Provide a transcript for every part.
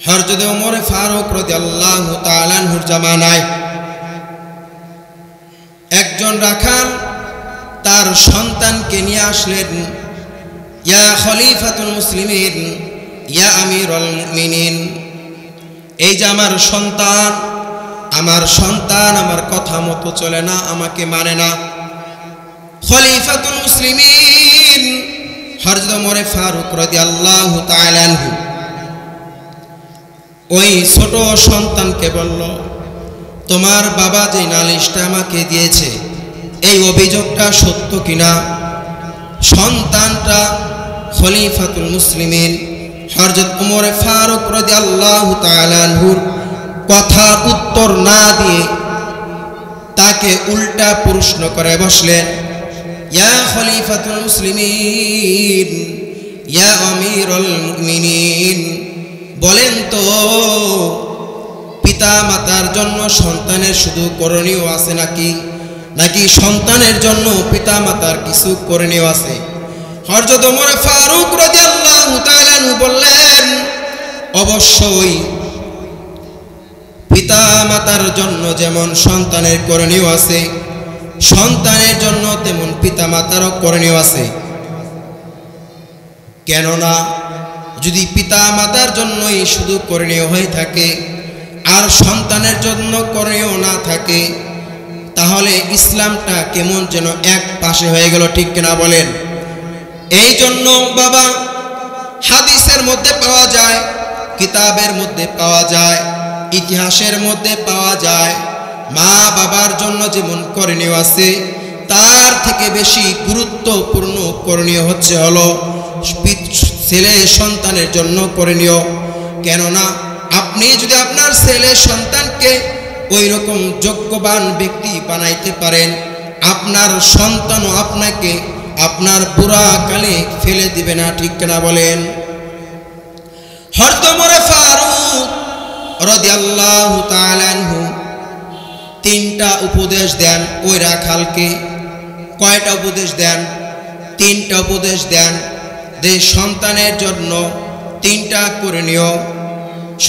হযরত ওমর ফারুক রাদিয়াল্লাহু তাআলা আনহুর জামানায় একজন রাখাল তার সন্তানকে নিয়ে আসলেন, ইয়া খলিফাতুল মুসলিমিন, ইয়া আমিরুল মুমিনিন, এই যে আমার সন্তান আমার কথা মতো চলে না, আমাকে মানে না। খলিফাতুল মুসলিমিন হযরত ওমর ফারুক রাদিয়াল্লাহু তাআলা আনহু ওই ছোট সন্তানকে বলল, তোমার বাবা যে নালিশটা আমাকে দিয়েছে এই অভিযোগটা সত্য কিনা? সন্তানটা খলিফাতুল মুসলিমিন হযরত ওমর ফারুক রাদিয়াল্লাহু তাআলা আনহুর কথা উত্তর না দিয়ে তাকে উল্টা প্রশ্ন করে বসলেন, ইয়া খলিফাতুল মুসলিমিন, ইয়া আমিরুল মুমিনিন, বলেন তো পিতা মাতার জন্য সন্তানের শুধু করণীয় আছে নাকি সন্তানের জন্য পিতা মাতার কিছু করণীয় আছে? হযরত ওমর ফারুক রাদিয়াল্লাহু তাআলা আনহু বললেন, অবশ্যই পিতা মাতার জন্য যেমন সন্তানের করণীয় আছে, সন্তানের জন্য তেমন পিতা মাতারও করণীয় আছে। কেননা যদি পিতা মাতার জন্যই শুধু করণীয় হয়ে থাকে আর সন্তানের জন্য করণীয় না থাকে, তাহলে ইসলামটা কেমন যেন এক পাশে হয়ে গেল, ঠিক কিনা বলেন? এই জন্য বাবা, হাদিসের মধ্যে পাওয়া যায়, কিতাবের মধ্যে পাওয়া যায়, ইতিহাসের মধ্যে পাওয়া যায়, মা বাবার জন্য যেমন করণীয় আছে তার থেকে বেশি গুরুত্বপূর্ণ করণীয় হচ্ছে হলো ছেলে সন্তানের জন্য করণীয়। কেননা আপনি যদি আপনার ছেলে সন্তানকে ওই রকম যোগ্যবান ব্যক্তি বানাইতে পারেন, আপনার সন্তানও আপনাকে আপনার বুড়া কালে ফেলে দিবে না, ঠিক কিনা বলেন? হযরত ওমর ফারুক রাদিয়াল্লাহু তাআলা আনহু তিনটা উপদেশ দেন ওই রাখালকে। কয়টা উপদেশ দেন? তিনটা উপদেশ দেন যে সন্তানের জন্য তিনটা করণীয়,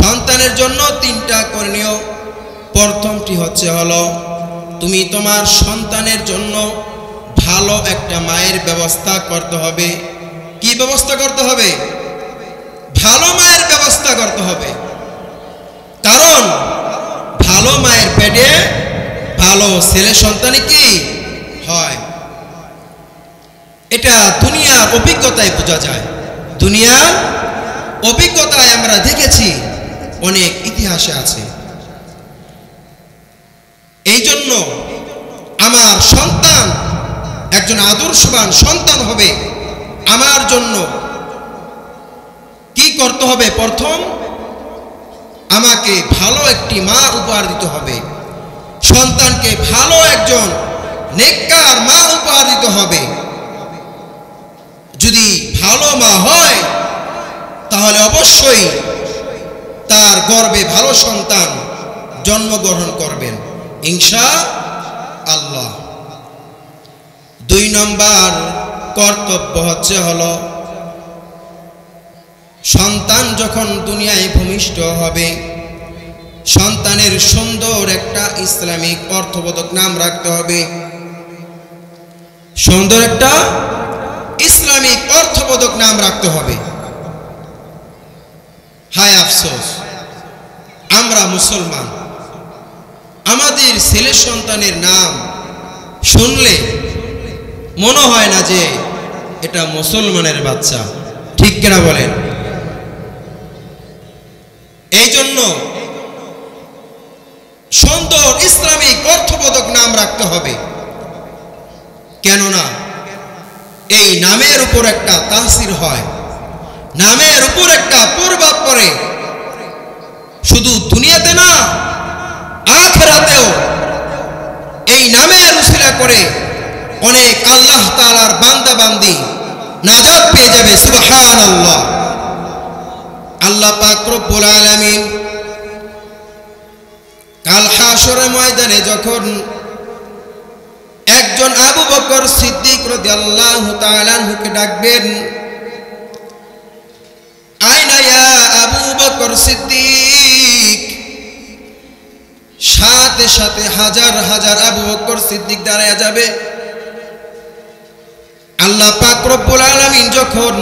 সন্তানের জন্য তিনটা করণীয়। প্রথমটি হচ্ছে হলো, তুমি তোমার সন্তানের জন্য ভালো একটা মায়ের ব্যবস্থা করতে হবে। কি ব্যবস্থা করতে হবে? ভালো মায়ের ব্যবস্থা করতে হবে। কারণ ভালো মায়ের পেটে ভালো ছেলে সন্তানই কি হয়, এটা দুনিয়ার অভিজ্ঞতায় বোঝা যায়। দুনিয়ার অভিজ্ঞতায় আমরা দেখেছি, অনেক ইতিহাসে আছে। এই জন্য আমার সন্তান একজন আদর্শবান সন্তান হবে, আমার জন্য কি করতে হবে? প্রথম, আমাকে ভালো একটি মা উপহার দিতে হবে, সন্তানকে ভালো একজন নেককার মা উপহার দিতে হবে। যদি ভালো মা হয় তাহলে অবশ্যই তার গর্ভে ভালো সন্তান জন্মগ্রহণ করবেন ইনশাআল্লাহ। 2 নম্বর কর্তব্য হচ্ছে হলো, সন্তান যখন দুনিয়ায় ভূমিষ্ঠ হবে, সন্তানের সুন্দর একটা ইসলামিক অর্থবোধক নাম রাখতে হবে। সুন্দর একটা ইসলামিক অর্থবোধক নাম রাখতে হবে। হায় আফসোস, আমরা মুসলমান, আমাদের ছেলে সন্তানের নাম শুনলে মনে হয় না যে এটা মুসলমানের বাচ্চা, ঠিক কিনা বলেন? এই জন্য সুন্দর ইসলামিক অর্থবোধক নাম রাখতে হবে। কেননা এই নামের উপর একটা তাসির হয়, নামের উপর একটা প্রভাব পড়ে, শুধু দুনিয়াতে না আখিরাতেও এই নামের উসিলা করে অনেক আল্লাহ তাআলার বান্দা বান্দি নাজাত পেয়ে যাবে। সুবহানাল্লাহ। আল্লাহ পাক রব্বুল আলামিন কাল হাশরের ময়দানে যখন একজন আবু বকর সিদ্দিক রাদিয়াল্লাহু তাআলা আনহুকে ডাকবেন, আইনা ইয়া আবু বকর সিদ্দিক, সাথে হাজার হাজার আবু বকর সিদ্দিক দাঁড়ায়া যাবে। আল্লাহ পাক রব্বুল আলামিন যখন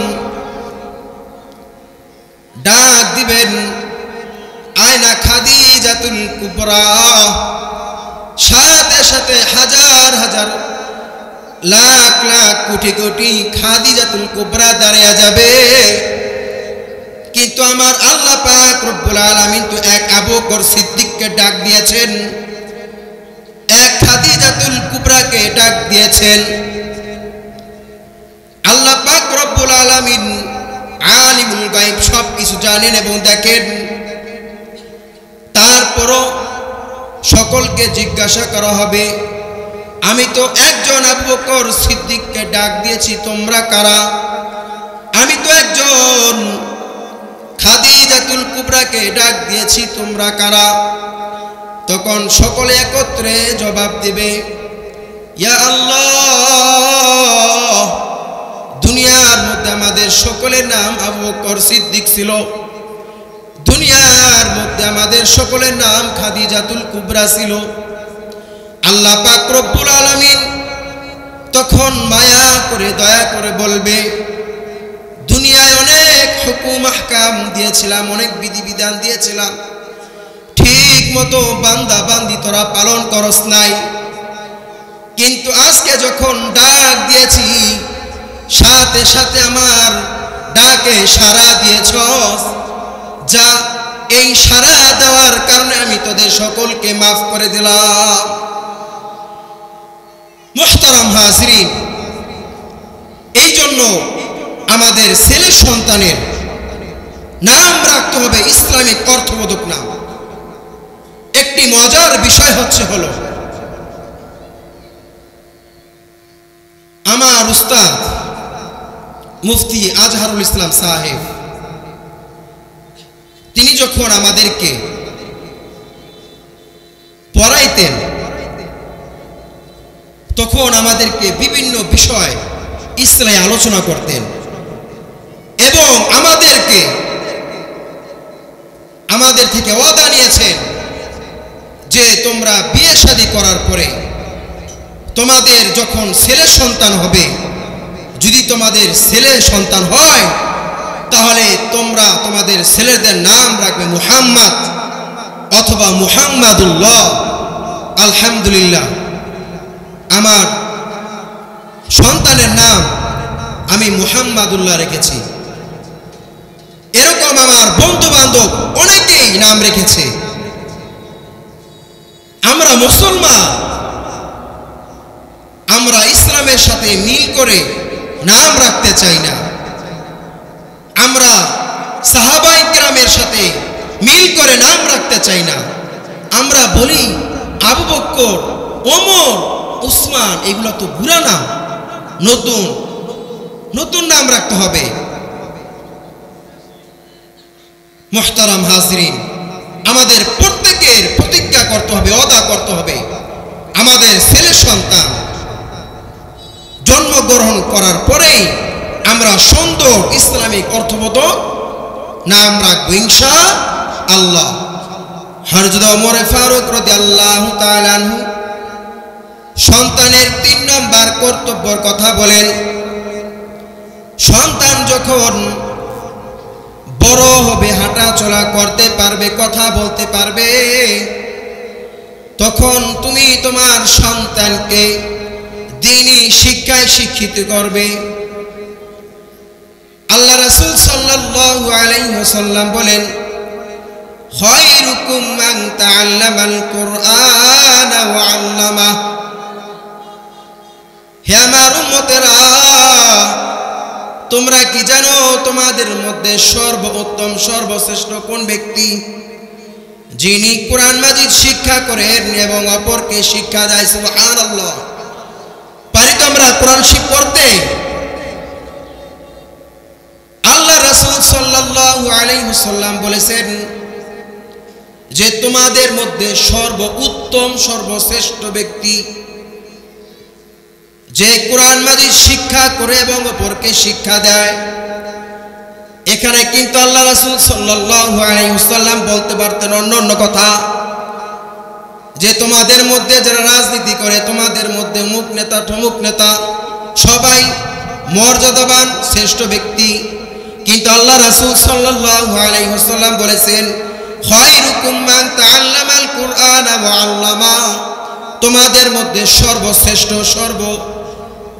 ডাক দিবেন, আয়না খাদিজাতুল কুবরা, সাথে সাথে হাজার হাজার লাখ লাখ কোটি কোটি খাদিজাতুল কুবরা দাঁড়িয়ে যাবে। কিন্তু আমার আল্লাহ পাক রব্বুল আলামিন তো এক আবু বকর সিদ্দিককে ডাক দিয়েছেন, এক খাদিজাতুল কুবরাকে ডাক দিয়েছেন। আল্লাহ পাক রব্বুল আলামিন আলিমুল গায়ব সব কিছু জানেন এবং দেখেন। তারপরও সকলকে জিজ্ঞাসা করা হবে, আমি তো একজন আবু বকর সিদ্দিককে ডাক দিয়েছি, তোমরা কারা? আমি তো একজন খাদিজাতুল কুবরাকে ডাক দিয়েছি, তোমরা কারা? তখন সকলে একত্রে জবাব দিবে, ইয়া আল্লাহ, দুনিয়ার মধ্যে আমাদের সকলের নাম আবু বকর সিদ্দিক ছিল, দুনিয়ার মধ্যে আমাদের সকলের নাম খাদিজাতুল কুবরা ছিল। আল্লাহ পাক রব্বুল আলামিন তখন মায়া করে দয়া করে বলবে, দুনিয়ায় অনেক হুকুম আহকাম দিয়েছিলাম, অনেক বিধিবিধান দিয়েছিলাম, ঠিক মতো বান্দা বান্দি তোরা পালন করস নাই, কিন্তু আজকে যখন ডাক দিয়েছি সাথে সাথে আমার ডাকে সাড়া দিয়েছস, যা এই সাড়া দেওয়ার কারণে আমি তোদের সকলকে মাফ করে দিলাম। মুহতারাম হাজরিন, এই জন্য আমাদের ছেলে সন্তানের নাম রাখতে হবে ইসলামিক অর্থবোধক নাম। একটি মজার বিষয় হলো আমার উস্তাদ মুফতি আজহারুল ইসলাম সাহেব, তিনি যখন আমাদেরকে পড়াইতেন তখন আমাদেরকে বিভিন্ন বিষয় ইসলামে আলোচনা করতেন এবং আমাদের থেকে ওয়াদা নিয়েছেন যে তোমরা বিয়ে শাদী করার পরে তোমাদের যখন ছেলে সন্তান হবে, যদি তোমাদের ছেলে সন্তান হয় তাহলে তোমরা তোমাদের ছেলেদের নাম রাখবে মুহাম্মদ অথবা মুহাম্মাদুল্লাহ। আলহামদুলিল্লাহ, আমার সন্তানের নাম আমি মুহাম্মাদুল্লাহ রেখেছি। এরকম আমার বন্ধু বান্ধব অনেকেই নাম রেখেছে। আমরা মুসলমান, আমরা ইসলামের সাথে মিল করে নাম রাখতে চাই না, আমরা সাহাবায়ে কেরামের সাথে মিল করে নাম রাখতে চাই না। আমরা বলি আবু বকর, ওমর, উসমান, এগুলো তো বুড়া নাম, নতুন নতুন নাম রাখতে হবে। মুহতারাম হাজরিন, আমাদের প্রত্যেকের প্রতিজ্ঞা করতে হবে, ওয়াদা করতে হবে, আমাদের ছেলে সন্তান জন্মগ্রহণ করার পরেই আমরা সুন্দর ইসলামিক অর্থবোধক নাম রাখবো ইনশাআল্লাহ। হযরত ওমর ফারুক রাদিয়াল্লাহু তাআলা আনহু সন্তানের 3 নম্বর কর্তব্যের কথা বলেন। সন্তান যখন বড় হবে, হাঁটা চলা করতে পারবে, কথা বলতে পারবে, তখন তুমি তোমার সন্তানকে দ্বীনি শিক্ষায় শিক্ষিত করবে। আল্লাহ রাসূল সাল্লাল্লাহু আলাইহি ওয়াসাল্লাম বলেন, খায়রুকুম মান তাআল্লামাল কুরআনা ওয়া আল্লামা। হে আমার উম্মতেরা, তোমরা কি জানো তোমাদের মধ্যে সর্বোত্তম সর্বশ্রেষ্ঠ কোন ব্যক্তি? যিনি কোরআন মাজিদ শিক্ষা করেন এবং অপরকে শিক্ষা দেয়। সুবহানাল্লাহ। পারি তো আমরা কোরআন শিক্ষা করতে? আল্লাহ রাসূল সাল্লাল্লাহু আলাইহি ওয়াসাল্লাম বলেছেন যে তোমাদের মধ্যে সর্বোত্তম সর্বশ্রেষ্ঠ ব্যক্তি যে কোরআন মাজিদ শিক্ষা করে এবং অপরকে শিক্ষা দেয়। এখানে কিন্তু আল্লাহ রাসূল সাল্লাল্লাহু আলাইহি ওয়াসাল্লাম বলতে পারতেন অন্য কথা, যে তোমাদের মধ্যে যারা রাজনীতি করে, তোমাদের মধ্যে অমুক নেতা ঠমুক নেতা সবাই মর্যাদাবান শ্রেষ্ঠ ব্যক্তি, কিন্তু আল্লাহ রাসূল সাল্লাল্লাহু আলাইহি ওয়াসাল্লাম বলেছেন, খায়রুকুম মান তাআল্লামাল কুরআনা ওয়া আল্লামা, তোমাদের মধ্যে সর্বশ্রেষ্ঠ সর্ব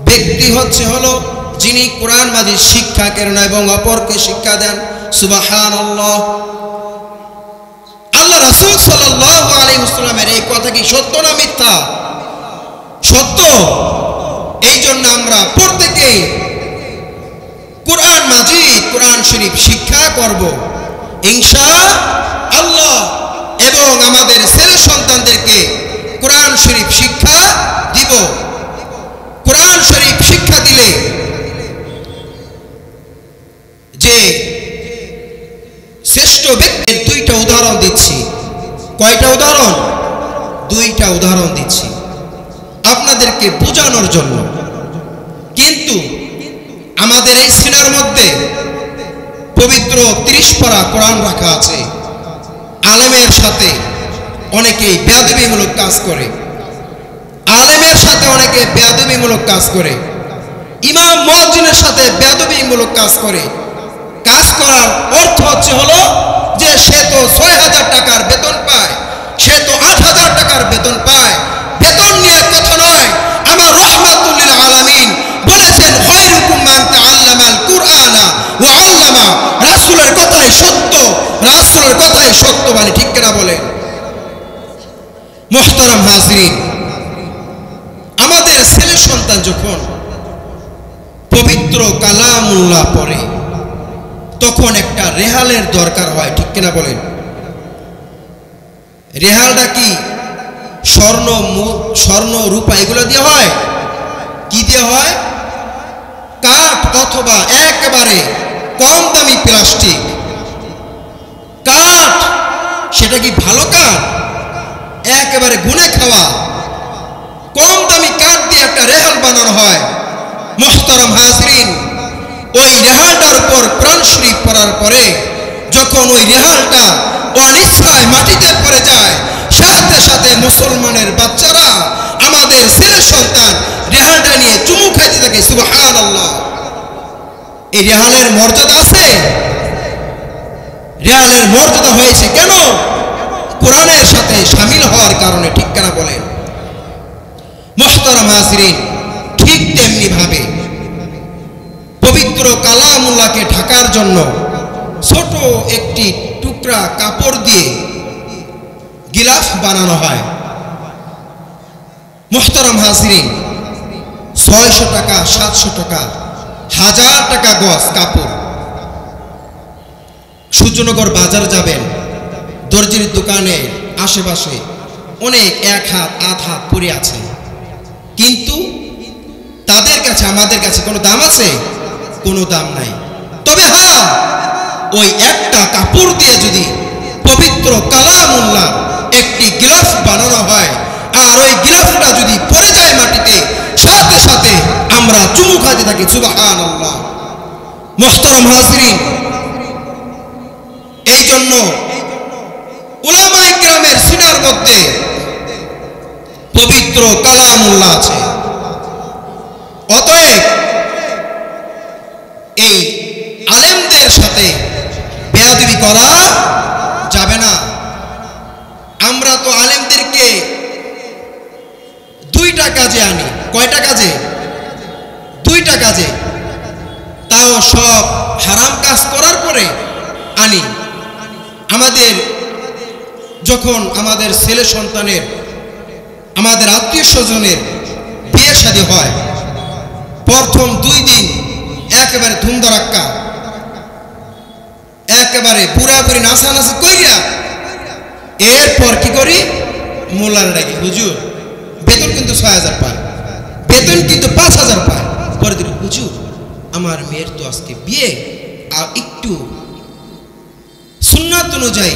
ব্যক্তি হলো যিনি কোরআন মাজিদ শিক্ষা করেন এবং অপরকে শিক্ষা দেন। সুবহানাল্লাহ। আল্লাহ রাসূল সাল্লাল্লাহু আলাইহি ওয়াসাল্লামের এই কথা কি সত্য না মিথ্যা? সত্য। এই জন্য আমরা প্রত্যেকে কোরআন মাজিদ, কোরআন শরীফ শিক্ষা করব ইনশাআল্লাহ, এবং আমাদের ছেলে সন্তানদেরকে কোরআন শরীফ শিক্ষা দিব। কোরআন শরীফ শিক্ষা দিলে যে শ্রেষ্ঠ ব্যক্তির দুইটা উদাহরণ দিচ্ছি। কয়টা উদাহরণ? দুইটা উদাহরণ দিচ্ছি আপনাদেরকে বোঝানোর জন্য। কিন্তু আমাদের এই সিনার মধ্যে পবিত্র 30 পারা কোরআন রাখা আছে। আলেমের সাথে অনেকেই বেয়াদবিমূলক কাজ করে, আলেমের সাথে অনেকে বেয়াদবিমূলক কাজ করে, ইমাম মুয়াজ্জিনের সাথে বেয়াদবিমূলক কাজ করে। কাজ করার অর্থ হলো যে সে তো 6000 টাকার বেতন পায়, সে তো 8000 টাকার বেতন পায়। বেতন নিয়ে কথা নয়। আমার রাহমাতুল লিল আলামিন বলেছেন, খায়রুকুম মান তাআল্লামাল কুরআনা ওয়া আল্লামা। রাসূলের কথাই সত্য, রাসূলের কথাই সত্য, মানে ঠিক কিনা বলেন? মুহতারাম হাজিরিন, আমাদের ছেলে সন্তান যখন পবিত্র কালামুল্লাহ পড়ে তখন একটা রেহালের দরকার হয়, ঠিক কিনা বলেন? রেহালটা কি স্বর্ণ রূপা এগুলো দিয়ে হয়? কি দিয়ে হয়? কাঠ অথবা একেবারে কম দামি প্লাস্টিক কাঠ। সেটা কি ভালো কাঠ? একেবারে গুনে খাওয়া কম দামি কাঠ দিয়ে একটা রেহাল বানানো হয়। মুহতারাম হাজিরিন, ওই রেহালটার উপর কোরআন শরীফ পড়ার পরে যখন ওই রেহালটা অনিচ্ছায় মাটিতে পড়ে যায়, সাথে সাথে মুসলমানের বাচ্চারা, আমাদের ছেলে সন্তান রেহালটা নিয়ে চুমু খাইতে থাকে। সুবহানাল্লাহ। এই রেহালের মর্যাদা আছে। রেহালের মর্যাদা হয়েছে কেন? কোরআনের সাথে শামিল হওয়ার কারণে, ঠিক কিনা বলেন? মুহতারাম হাজিরিন, ঠিক তেমনি ভাবে পবিত্র কালামুল্লাহকে ঢাকার জন্য ছোট একটি টুকরা কাপড় দিয়ে গিলাফ বানানো হয়। মুহতারাম হাজিরিন, 600 টাকা, 700 টাকা, 1000 টাকা গজ কাপড়। সূর্যনগর বাজার যাবেন, দর্জির দোকানে আশেপাশে অনেক এক হাত আধ হাত পরে আছে, কিন্তু তাদের কাছে আমাদের কাছে কোনো দাম আছে? কোনো দাম নাই। তবে হ্যাঁ, ওই একটা কাপড় দিয়ে যদি পবিত্র কালামুল্লাহ একটি গিলাফ বানানো হয়, আর ওই গিলাফটা যদি পড়ে যায় মাটিতে, সাথে সাথে আমরা চুমু খাইতে থাকি। সুবহানাল্লাহ। মুহতারাম হাজিরিন, এই জন্য উলামায়ে কেরামের সিনার মধ্যে পবিত্র কালামুল্লাহ আছে। অতএব এই আলেমদের সাথে বেয়াদবি করা যাবে না। আমরা তো আলেমদেরকে 2টা কাজে আনি। কয়টা কাজে? 2টা কাজে, তাও সব হারাম কাজ করার পরে আনি। আমাদের যখন আমাদের ছেলে সন্তানের, আমাদের আত্মীয় স্বজনের বিয়ে শাদী হয়, প্রথম 2 দিন একেবারে ধুমধারাক্কা, একেবারে পুরাপুরি নাচানাচি কইরা, এরপর কি করি? মোল্লার ডাকি, হুজুর বেতন কিন্তু 6000 পায়, বেতন কিন্তু 5000 পায়। পরে দিন, হুজুর আমার মেয়ের তো আজকে বিয়ে, আর একটু সুন্নাত অনুযায়ী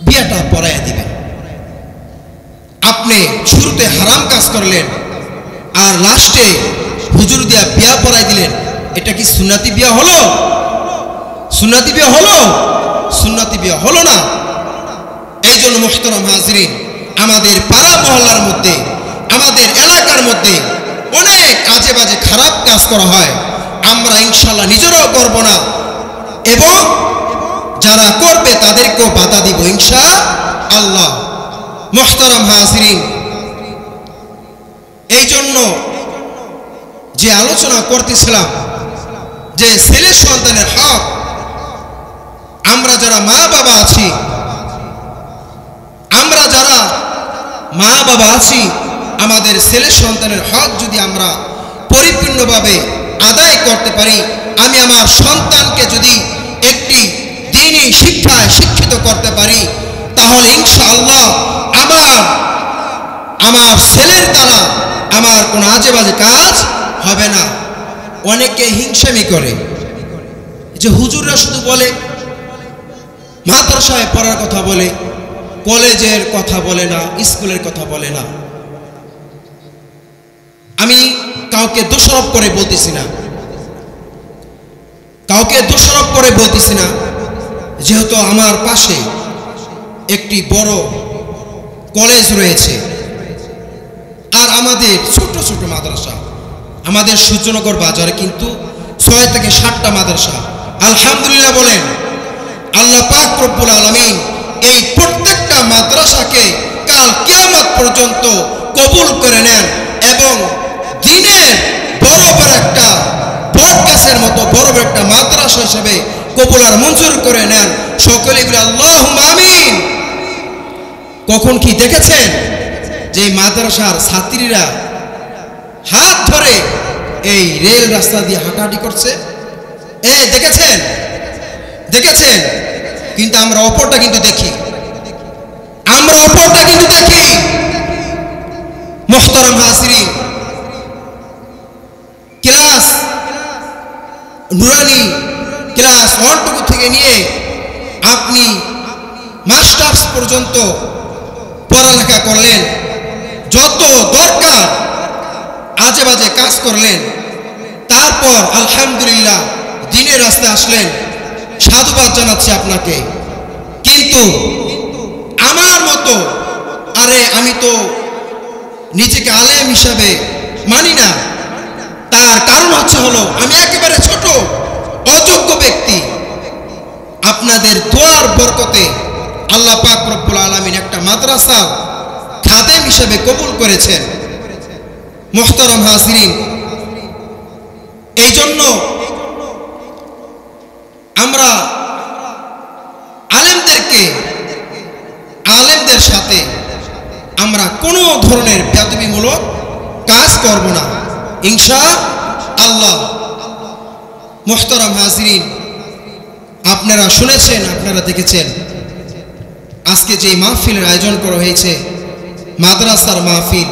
বিয়েটা পড়াইয়া দিবেন। আপনি শুরুতে হারাম কাজ করলেন, আর লাস্টে হুজুর দিয়া বিয়া পড়াই দিলেন। এটা কি সুন্নাতি বিয়া হলো? সুন্নাতি বিয়া হলো? সুন্নাতি বিয়া হলো না। এই জন্য মুহতারাম হাজিরিন, আমাদের পাড়া মহল্লার মধ্যে, আমাদের এলাকার মধ্যে অনেক আজে বাজে খারাপ কাজ করা হয়, আমরা ইনশাআল্লাহ নিজেরাও করব না এবং যারা করবে তাদেরকেও বাধা দিব ইনশাআল্লাহ। মুহতারাম হাজিরিন, এই জন্য যে আলোচনা করতেছিলাম যে ছেলে সন্তানের হক, আমরা যারা মা বাবা আছি, আমাদের ছেলে সন্তানের হক যদি আমরা পরিপূর্ণভাবে আদায় করতে পারি, আমি আমার সন্তানকে যদি একটি দ্বীনি শিক্ষায় শিক্ষিত করতে পারি, তাহলে ইনশাআল্লাহ আমার ছেলের দ্বারা আমার কোনো আজে বাজে কাজ হবে না। অনেকে হিংসামি করে যে হুজুররা শুধু বলে, মাদ্রাসায় পড়ার কথা বলে, কলেজের কথা বলে না, স্কুলের কথা বলে না। আমি কাউকে দোষারোপ করে বলতেছি না, যেহেতু আমার পাশে একটি বড় কলেজ রয়েছে আর আমাদের ছোট ছোট মাদ্রাসা, আমাদের সূর্যনগর বাজারে কিন্তু 6 থেকে 7টা মাদ্রাসা। আলহামদুলিল্লাহ বলেন, আল্লাহ পাক রব্বুল আলামিন এই প্রত্যেকটা মাদ্রাসাকে কাল কিয়ামত পর্যন্ত কবুল করে নেন এবং দিনের বড় একটা বট গাছের মতো বড় একটা মাদ্রাসা হিসেবে কবুল আর মঞ্জুর করে নেন। সকলে বলে আল্লাহুম্মা আমিন। কখন কি দেখেছেন যে মাদ্রাসার ছাত্রীরা হাত ধরে এই রেল রাস্তা দিয়ে হাঁটাহাঁটি করছে? দেখেছেন? কিন্তু আমরা অপরটা কিন্তু দেখি। মুহতারাম হাজিরিন, ক্লাস নুরানি ক্লাস 1 থেকে নিয়ে আপনি মাস্টার্স পর্যন্ত পড়ালেখা করলেন, যত দরকার আজে বাজে কাজ করলেন, তারপর আলহামদুলিল্লাহ দ্বীনের রাস্তায় আসলেন, সাধুবাদ জানাচ্ছি আপনাকে। কিন্তু আমার মতো, আমি তো নিজেকে আলেম হিসাবে মানি না, তার কারণ হলো আমি একেবারে ছোট অযোগ্য ব্যক্তি। আপনাদের দোয়ার বরকতে আল্লাহ পাক রব্বুল আলামিন একটা মাদ্রাসা খাদেম হিসেবে কবুল করেছেন। মুহতারাম হাজিরিন, এই জন্য আমরা আলেমদের সাথে আমরা কোনো ধরনের বেয়াদবিমূলক কাজ করব না ইনশাআল্লাহ। মুহতারাম হাজিরিন, আপনারা শুনেছেন, আপনারা দেখেছেন, আজকে যে মাহফিলের আয়োজন করা হয়েছে, মাদ্রাসার মাহফিল,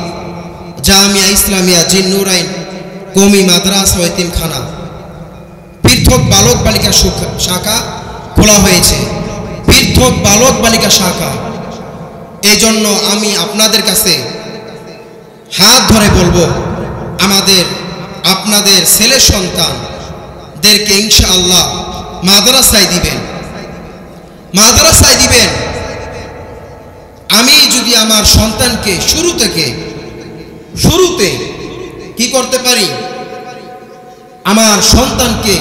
জামিয়া ইসলামিয়া জিন্নুরাইন কওমি মাদ্রাসা ও এতিমখানা পৃথক বালক বালিকা শাখা খোলা হয়েছে, পৃথক বালক বালিকা শাখা। এই জন্য আমি আপনাদের কাছে হাত ধরে বলবো, আপনাদের ছেলে সন্তানদেরকে ইনশাআল্লাহ মাদ্রাসায় দিবেন। আমি যদি আমার সন্তানকে শুরুতে কি করতে পারি, আমার সন্তানকে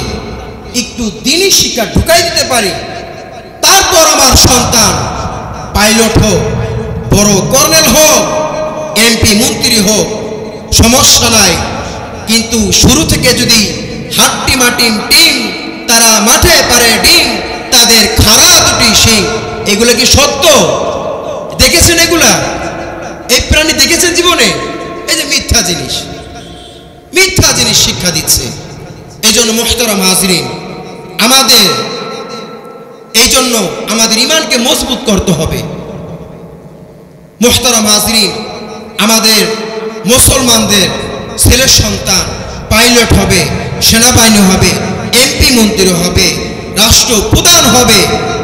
একটু দ্বীনি শিক্ষা ঢুকাই দিতে পারি, তারপর আমার সন্তান পাইলট হোক, বড় কর্নেল হোক, এমপি মন্ত্রী হোক, সমস্যা নাই। কিন্তু শুরু থেকে যদি হাট্টি মাটিম টিম, তারা মাঠে পারে ডিম, তাদের খাড়া দুটি শিং, এগুলো কি সত্য? দেখেছেন এগুলা? এই প্রাণী দেখেছেন জীবনে? এই যে মিথ্যা জিনিস শিক্ষা দিচ্ছে। এই জন্য মুহতারাম হাজিরিন, আমাদের ঈমানকে মজবুত করতে হবে। মুহতারাম হাজিরিন, আমাদের মুসলমানদের ছেলে সন্তান পাইলট হবে, সেনাবাহিনী হবে, এমপি মন্ত্রী হবে, রাষ্ট্রপ্রধান হবে,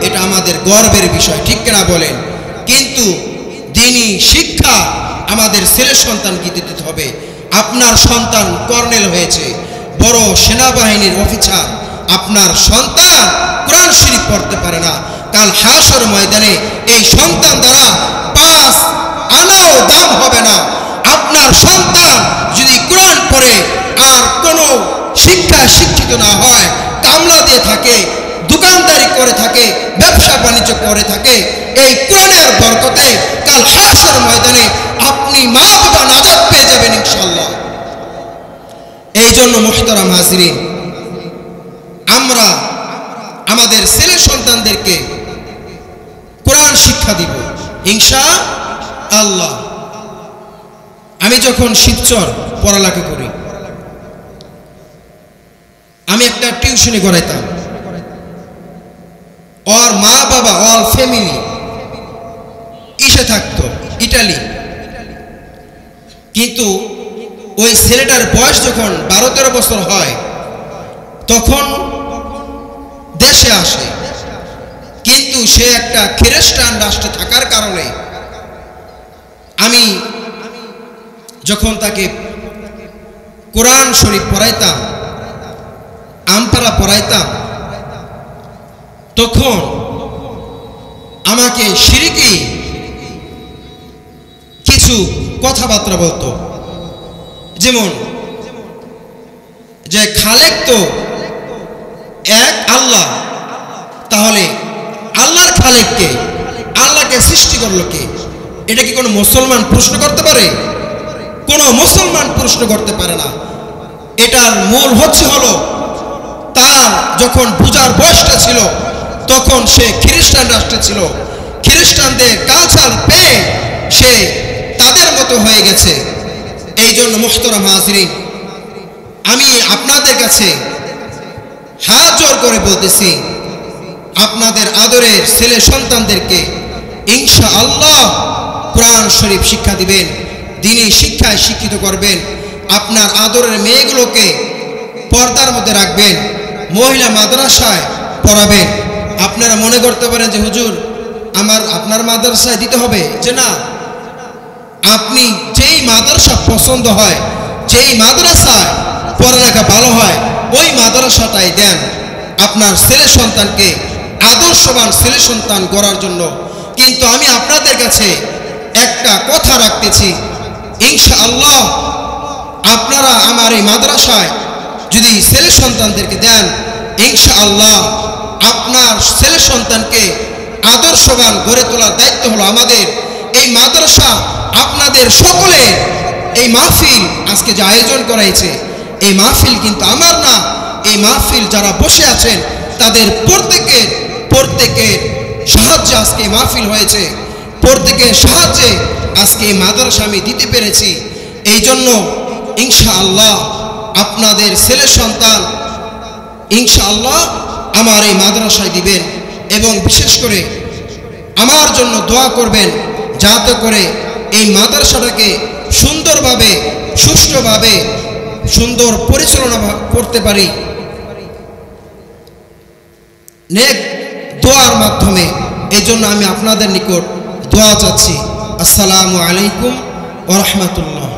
এটা আমাদের গর্বের বিষয়, ঠিক কিনা বলেন? কিন্তু দ্বীনি শিক্ষা আমাদের ছেলে সন্তানকে দিতে হবে। আপনার সন্তান কর্নেল হয়েছে, বড় সেনাবাহিনীর অফিসার, আপনার সন্তান কোরআন শরীফ পড়তে পারে না, কাল হাসর ময়দানে এই সন্তান দ্বারা 5 দাম হবে না। আপনার সন্তান যদি কোরআন পড়ে আর কোনো শিক্ষিত না হয়, কামলা দিয়ে থাকে, দোকানদারি করে থাকে, ব্যবসা বাণিজ্য করে থাকে, এই কোরআনের বরকতে কাল হাসর ময়দানে আপনি মা বাবা নাজাত পেয়ে যাবেন ইনশাআল্লাহ। এই জন্য মুহতারাম হাজিরিন, আমরা আমাদের ছেলে সন্তানদেরকে কোরআন শিক্ষা দিব ইনশাআল্লাহ। আমি যখন শিবচর পড়ালেখা করি, আমি একটা টিউশনি করাইতাম। ওর মা বাবা অল ফ্যামিলি ইসে থাকতো, ইটালি। কিন্তু ওই ছেলেটার বয়স যখন 12-13 বছর হয় তখন দেশে আসে, কিন্তু সে একটা খ্রিস্টান রাষ্ট্রে থাকার কারণে আমি যখন তাকে কোরআন শরীফ পড়াইতাম, আমপারা পড়াইতাম, তখন আমাকে শিরকি কিছু কথাবার্তা বলতো, যেমন যে খালেক তো এক আল্লাহ, তাহলে আল্লাহর খালেককে, আল্লাহকে সৃষ্টি করলো কে? এটা কি কোনো মুসলমান প্রশ্ন করতে পারে? কোনো মুসলমান প্রশ্ন করতে পারে না। এটার মূল হলো তার যখন পূজার বয়সটা ছিল তখন সে খ্রিস্টান রাষ্ট্রে ছিল, খ্রিস্টানদের কালচার পেয়ে সে তাদের মতো হয়ে গেছে। এই জন্য মুহতারাম হাজিরিন, আমি আপনাদের কাছে হাত জোর করে বলতেছি, আপনাদের আদরের ছেলে সন্তানদেরকে ইনশাআল্লাহ কোরআন শরীফ শিক্ষা দিবেন, দ্বীনি শিক্ষায় শিক্ষিত করবেন। আপনার আদরের মেয়েগুলোকে পর্দার মধ্যে রাখবেন, মহিলা মাদ্রাসায় পড়াবেন। আপনারা মনে করতে পারেন যে হুজুর আপনার মাদ্রাসায় দিতে হবে, যে না, আপনি যেই মাদ্রাসা পছন্দ হয়, যেই মাদ্রাসায় পড়ালেখা ভালো হয়, ওই মাদ্রাসাটাই দেন আপনার ছেলে সন্তানকে আদর্শবান ছেলে সন্তান গড়ার জন্য। কিন্তু আমি আপনাদের কাছে একটা কথা রাখতেছি, ইনশাআল্লাহ আপনারা আমার এই মাদ্রাসায় যদি ছেলে সন্তানদেরকে দেন, ইনশাআল্লাহ আপনার ছেলে সন্তানকে আদর্শবান গড়ে তোলার দায়িত্ব হলো আমাদের। এই মাদ্রাসা আপনাদের সকলের, এই মাহফিল আজকে যে আয়োজন করা হয়েছে, এই মাহফিল কিন্তু আমার না, এই মাহফিল যারা বসে আছেন তাদের প্রত্যেকের সাহায্যে আজকে মাহফিল হয়েছে, প্রত্যেকের সাহায্যে আজকে এই মাদ্রাসা আমি দিতে পেরেছি। এই জন্য ইনশাআল্লাহ আপনাদের ছেলে সন্তান ইনশাআল্লাহ আমার এই মাদ্রাসায় দিবেন, এবং বিশেষ করে আমার জন্য দোয়া করবেন যাতে করে এই মাদ্রাসাটাকে সুন্দরভাবে, সুষ্ঠুভাবে, সুন্দর পরিচালনা করতে পারি নেক দোয়ার মাধ্যমে। এই জন্য আমি আপনাদের নিকট দোয়া চাচ্ছি। আসসালামু আলাইকুম ওয়া রাহমাতুল্লাহ।